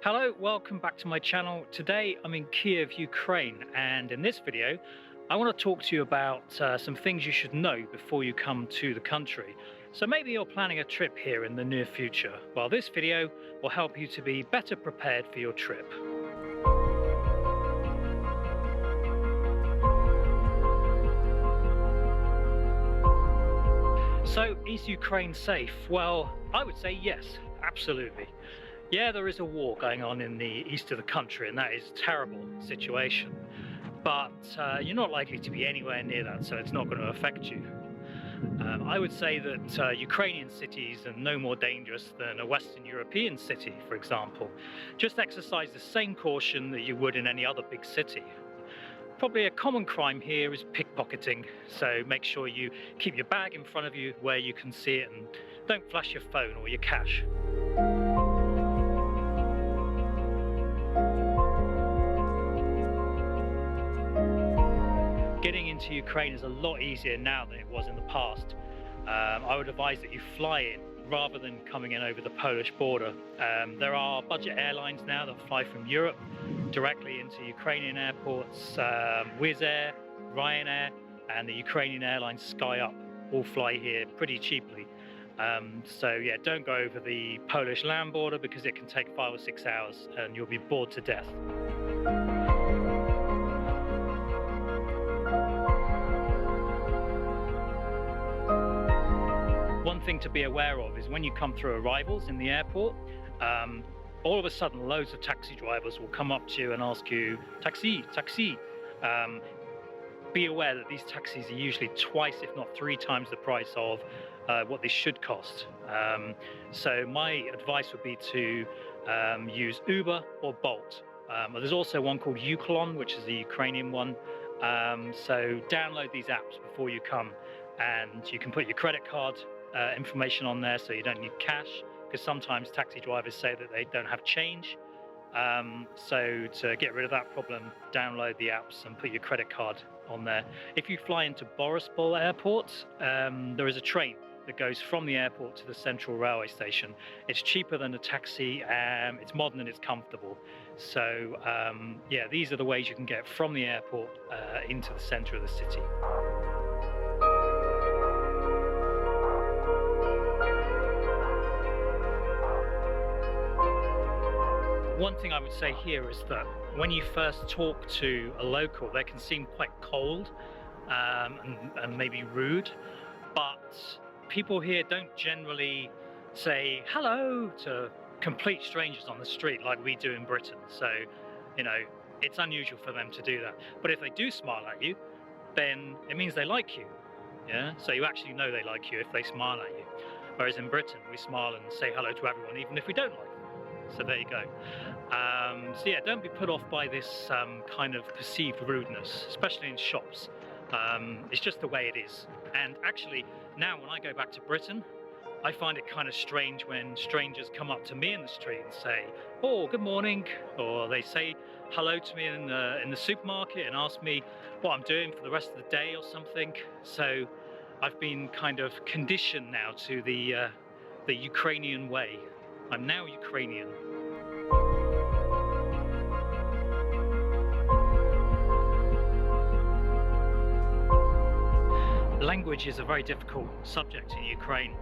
Hello, welcome back to my channel. Today I'm in KYIV, Ukraine, and in this video I want to talk to you about some things you should know before you come to the country. So maybe you're planning a trip here in the near future. Well, this video will help you to be better prepared for your trip. So, is Ukraine safe? Well, I would say yes, absolutely. Yeah, there is a war going on in the east of the country, and that is a terrible situation. But you're not likely to be anywhere near that, so it's not going to affect you. I would say that Ukrainian cities are no more dangerous than a Western European city, for example. Just exercise the same caution that you would in any other big city. Probably a common crime here is pickpocketing, so make sure you keep your bag in front of you where you can see it and don't flash your phone or your cash. Getting into Ukraine is a lot easier now than it was in the past. I would advise that you fly in rather than coming in over the Polish border. There are budget airlines now that fly from Europe directly into Ukrainian airports. Wizz Air, Ryanair and the Ukrainian airlines SkyUp all fly here pretty cheaply. So yeah, don't go over the Polish land border because it can take 5 or 6 hours and you'll be bored to death. One thing to be aware of is when you come through arrivals in the airport, all of a sudden loads of taxi drivers will come up to you and ask you, taxi, taxi. Be aware that these taxis are usually twice, if not 3 times the price of what they should cost. So my advice would be to use Uber or Bolt. There's also one called Uklon, which is the Ukrainian one. So download these apps before you come, and you can put your credit card information on there so you don't need cash, because sometimes taxi drivers say that they don't have change. So to get rid of that problem, download the apps and put your credit card on there. If you fly into Borispol Airport, there is a train that goes from the airport to the central railway station. It's cheaper than a taxi, it's modern and it's comfortable. So yeah, these are the ways you can get from the airport into the center of the city. One thing I would say here is that when you first talk to a local, they can seem quite cold and maybe rude, but people here don't generally say hello to complete strangers on the street like we do in Britain. So, you know, it's unusual for them to do that. But if they do smile at you, then it means they like you. Yeah, so you actually know they like you if they smile at you. Whereas in Britain, we smile and say hello to everyone, even if we don't like them. So there you go. So yeah, don't be put off by this kind of perceived rudeness, especially in shops. It's just the way it is. And actually, now when I go back to Britain, I find it kind of strange when strangers come up to me in the street and say, "Oh, good morning," or they say hello to me in the supermarket and ask me what I'm doing for the rest of the day or something. So I've been kind of conditioned now to the Ukrainian way. I'm now Ukrainian. Language is a very difficult subject in Ukraine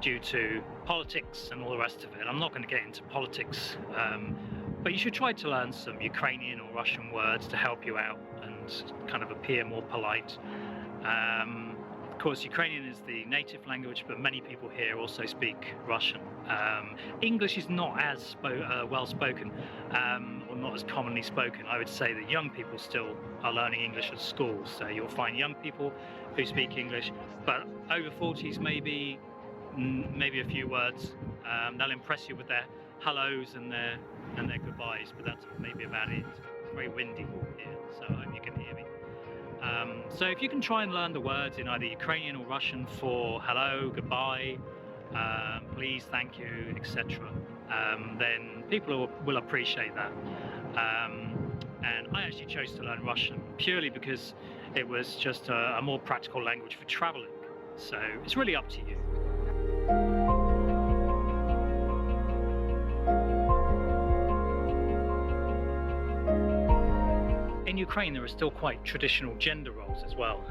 due to politics and all the rest of it. I'm not going to get into politics, but you should try to learn some Ukrainian or Russian words to help you out and kind of appear more polite. Of course, Ukrainian is the native language, but many people here also speak Russian. English is not as well spoken, or not as commonly spoken. I would say that young people still are learning English at school, so you'll find young people who speak English, but over 40s maybe a few words. They'll impress you with their hellos and their goodbyes, but that's maybe about it. It's very windy here, so I hope you can hear me. So if you can try and learn the words in either Ukrainian or Russian for hello, goodbye, please, thank you, etc., then people will appreciate that. And I actually chose to learn Russian purely because it was just a more practical language for traveling. So it's really up to you. in Ukraine there are still quite traditional gender roles as well.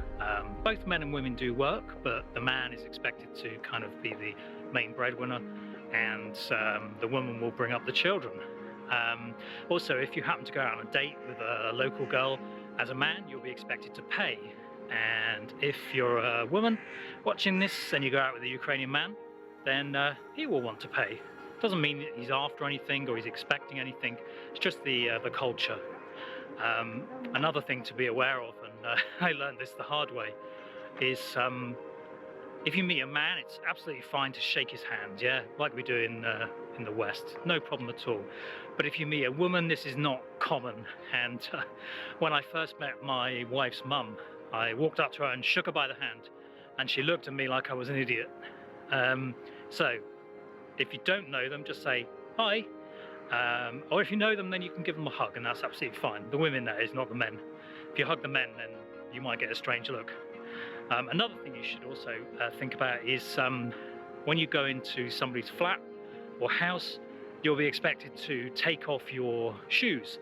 Both men and women do work, but the man is expected to kind of be the main breadwinner, and the woman will bring up the children. Also, if you happen to go out on a date with a local girl, as a man you'll be expected to pay, and if you're a woman watching this and you go out with a Ukrainian man, then he will want to pay. Doesn't mean that he's after anything or he's expecting anything, it's just the culture. Another thing to be aware of, and I learned this the hard way, is if you meet a man, it's absolutely fine to shake his hand, yeah, like we do in the West, no problem at all. But if you meet a woman, this is not common. And when I first met my wife's mum, I walked up to her and shook her by the hand, and she looked at me like I was an idiot. So if you don't know them, just say hi, or if you know them, then you can give them a hug, and that's absolutely fine. The women, that is, not the men. If you hug the men, then you might get a strange look. Another thing you should also think about is when you go into somebody's flat or house, you'll be expected to take off your shoes,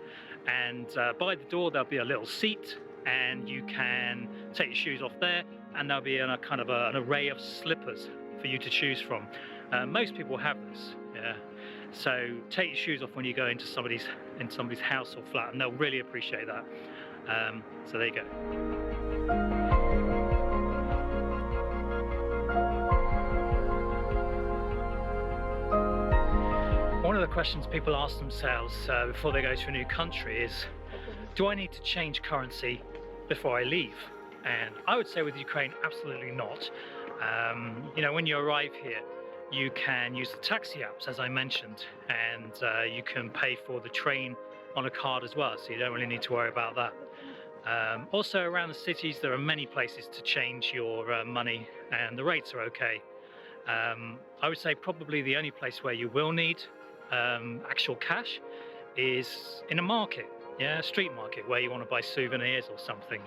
and by the door there'll be a little seat, and you can take your shoes off there, and there'll be an array of slippers for you to choose from. Most people have this, yeah. So take your shoes off when you go into somebody's house or flat, and they'll really appreciate that. So there you go. One of the questions people ask themselves before they go to a new country is, do I need to change currency before I leave? And I would say with Ukraine, absolutely not. You know, when you arrive here, you can use the taxi apps, as I mentioned, and you can pay for the train on a card as well, so you don't really need to worry about that. Also, around the cities, there are many places to change your money, and the rates are okay. I would say probably the only place where you will need actual cash is in a market, yeah, a street market, where you want to buy souvenirs or something.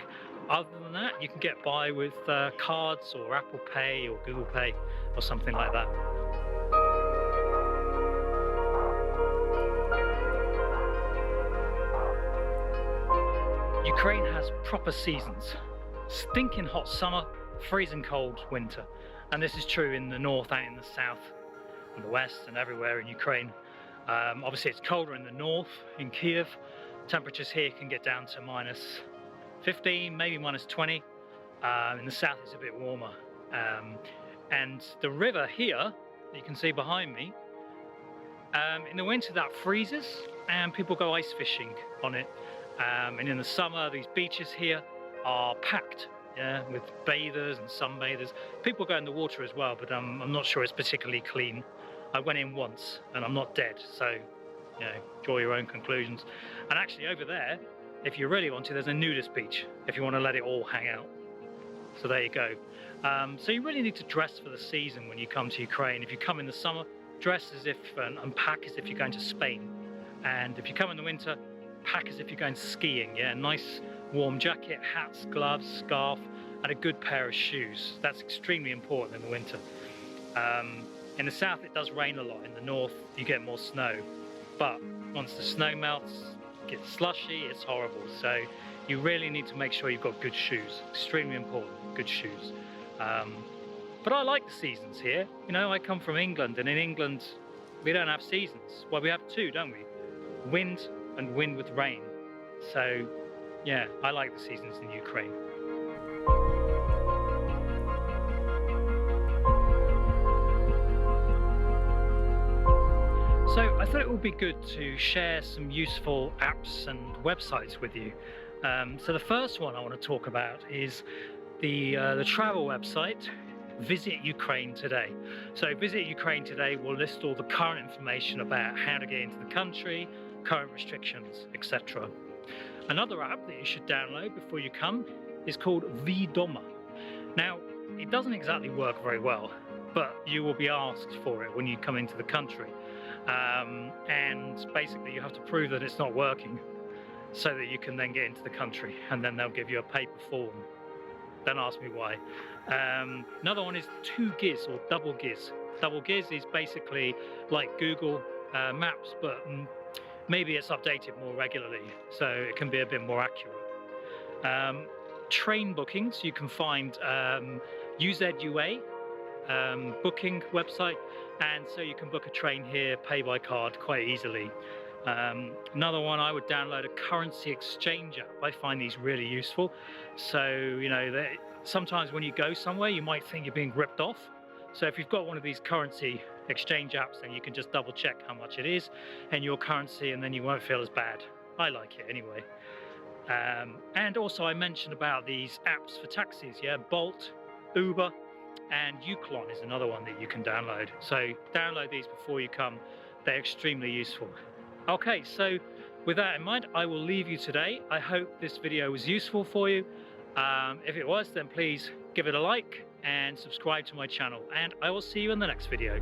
Other than that, you can get by with cards or Apple Pay or Google Pay or something like that. Ukraine has proper seasons: stinking hot summer, freezing cold winter. And this is true in the north and in the south and the west and everywhere in Ukraine. Obviously it's colder in the north, in KYIV. Temperatures here can get down to minus 15, maybe minus 20. In the south it's a bit warmer. And the river here, you can see behind me, in the winter that freezes and people go ice fishing on it. And in the summer, these beaches here are packed, yeah, with bathers and sunbathers. People go in the water as well, but I'm not sure it's particularly clean. I went in once and I'm not dead, so you know, draw your own conclusions. And actually over there, if you really want to, there's a nudist beach if you want to let it all hang out. So there you go. So you really need to dress for the season when you come to Ukraine. If you come in the summer, dress as if and pack as if you're going to Spain. And if you come in the winter, pack as if you're going skiing, yeah, nice warm jacket, hats, gloves, scarf, and a good pair of shoes. That's extremely important in the winter. In the south it does rain a lot, in the north you get more snow, but once the snow melts, it gets slushy, it's horrible. So you really need to make sure you've got good shoes, extremely important, good shoes. But I like the seasons here. You know, I come from England, and in England we don't have seasons. Well, we have two, don't we? Wind and wind with rain. So yeah, I like the seasons in Ukraine. So I thought it would be good to share some useful apps and websites with you. So the first one I want to talk about is the travel website Visit Ukraine Today. So Visit Ukraine Today will list all the current information about how to get into the country, current restrictions, etc. Another app that you should download before you come is called Vidoma. Now, it doesn't exactly work very well, but you will be asked for it when you come into the country. And basically you have to prove that it's not working so that you can then get into the country, and then they'll give you a paper form. Don't ask me why. Another one is 2GIS or Double GIS. Double GIS is basically like Google Maps, but maybe it's updated more regularly, so it can be a bit more accurate. Train bookings, you can find UZUA booking website, and so you can book a train here, pay by card quite easily. Another one, I would download a currency exchange app. I find these really useful. So, you know, sometimes when you go somewhere, you might think you're being ripped off. So if you've got one of these currency exchange apps, then you can just double check how much it is in your currency, and then you won't feel as bad. I like it anyway. And also I mentioned about these apps for taxis, yeah, Bolt, Uber, and Uklon is another one that you can download. So download these before you come. They're extremely useful. Okay, so with that in mind, I will leave you today. I hope this video was useful for you. If it was, then please give it a like and subscribe to my channel, and I will see you in the next video.